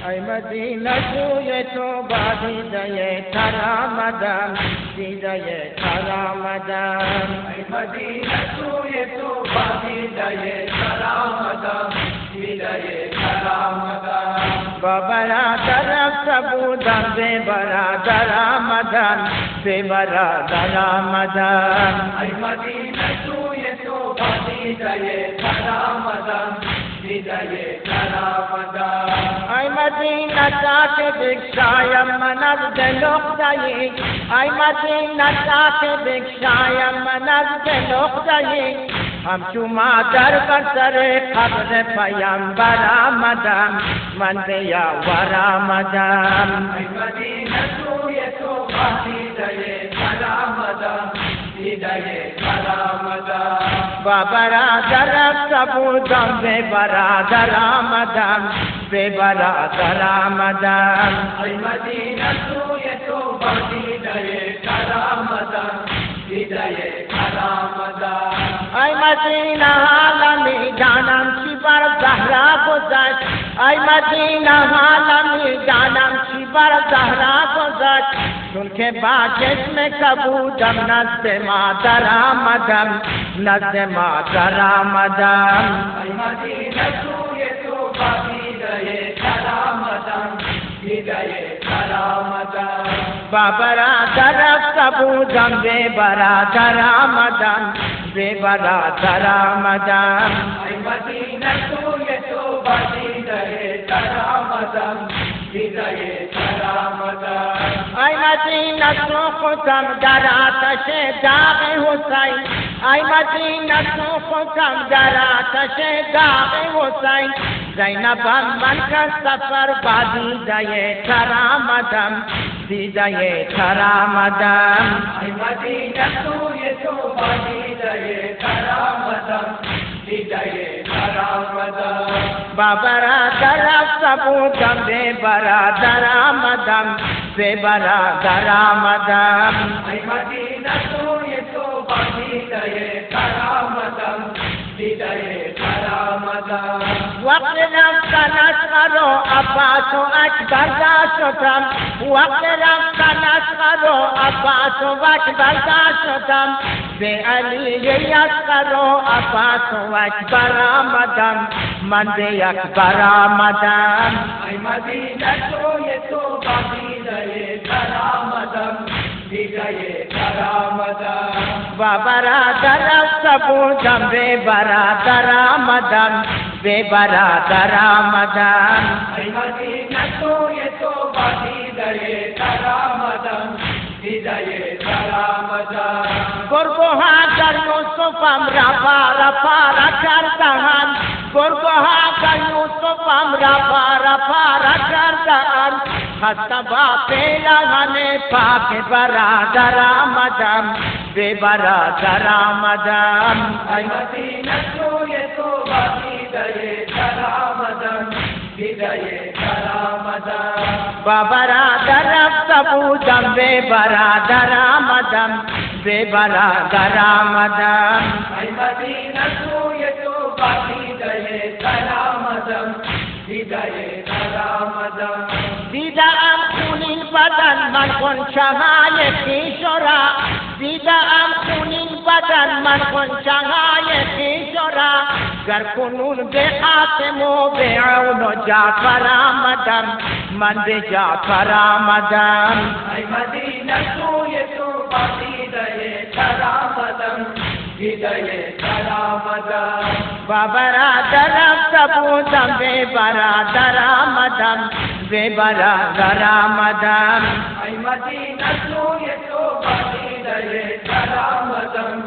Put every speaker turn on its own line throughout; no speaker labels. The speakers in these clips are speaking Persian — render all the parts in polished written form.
ای مدینه سوی تو با دیده تر آمدم، دیده تر آمدم.
ای مدینه سوی تو با دیده تر آمدم، دیده تر آمدم.
با برادر رفته بودم، به برادر آمدم، به برادر آمدم.
ای مدینه سوی تو با دیده تر آمدم، دیده تر آمدم.
ای مدینه تا که بگشایم من از دل نقطه‌ای، ای مدینه تا که بگشایم من از دل نقطه‌ای، همچو مادر بر سر قبر پیامبر آمدم، من به یاور آمدم.
ای مدینه سوی تو با دیده تر آمدم، دیده تر آمدم.
با برادر رفته بودم، به برادر آمدم، به برادر آمدم.
ای مدینه سوی تو با دیده تر آمدم، دیده تر آمدم.
ای مدینه حالا می دانم چی بر زهرا گذشت، ای مدینه حالا می دانم چی بر زهرا گذشت، چون که با جسم کبودم نزد مادر آمدم، نزد مادر آمدم.
ای مدینه سوی تو با دیده تر آمدم، دیده تر آمدم.
با برادر رفته بودم، به برادر آمدم، به برادر آمدم.
ای مدینه سوی تو با دیده تر آمدم، دیده تر آمدم.
ای مدینه سوختم در آتش داغ حسین، ای مدینه سوختم در آتش داغ حسین، زینبم من که سفر با دیده تر آمدم، دیده تر آمدم.
ای مدینه سوی تو با دیده تر آمدم، دیده تر آمدم.
با برادر رفته بودم، به برادر آمدم، به برادر آمدم.
ای مدینه سوی تو با دیده تر آمدم، دیده تر آمدم.
وقت رفتن اصغر و عباس و اکبر دا شدم، وقت رفتن اصغر و عباس و اکبر دا شدم، به علی اصغر و عباس و اکبر آمدم، من به اکبر آمدم.
ای مدینه سوی تو با دیده تر آمدم، دیده تر آمدم.
با برادر رفته بودم، به برادر آمدم، به برادر آمدم.
ای مدینه سوی تو با دیده تر آمدم، دیده تر آمدم.
گرگوها در یوسفم رفا کردند، گرگوها در یوسفم رفا کردند، خسته با پیلهن پاک برادر آمدم، به برادر آمدم.
ای مدینه سوی تو با دیده تر آمدم، دیده تر آمدم.
با برادر رفته بودم، به برادر آمدم، به برادر آمدم.
ای مدینه سوی تو با دیده تر آمدم، دیده تر آمدم.
دیدم خونین بدن من غنچه های خویش را، دیدم خونین بدن من غنچه های خویش را، گر کنون به قاسم و به عون و جعفر آمدم، من به جعفر آمدم.
ای مدینه سوی تو با دیده تر آمدم، دیده تر آمدم.
با برادر رفته بودم، به برادر آمدم، به برادر آمدم.
ای مدینه سوی تو با دیده تر آمدم،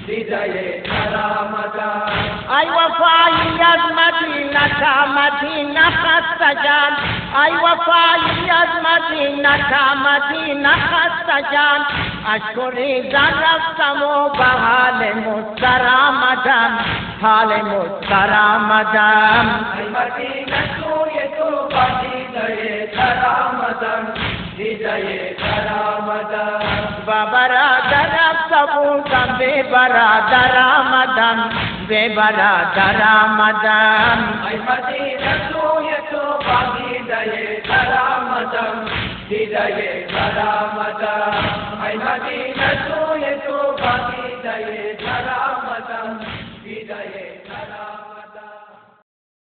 دیده تر آمدم.
ای وفایی از مدینه تا مدینه خسته جان، ای وفایی از مدینه تا مدینه خسته جان، اشکری زن رفتم و به حال مستر آمدم، حال مستر آمدم.
ای مدینه سوی تو با دیده تر آمدم، دیده تر آمدم.
با برادر رفته بودم، به برادر آمدم، به برادر آمدم.
ای مدینه سوی تو با دیده हृदये सलामतम् ऐ मदीनतु ये तो बाकी दये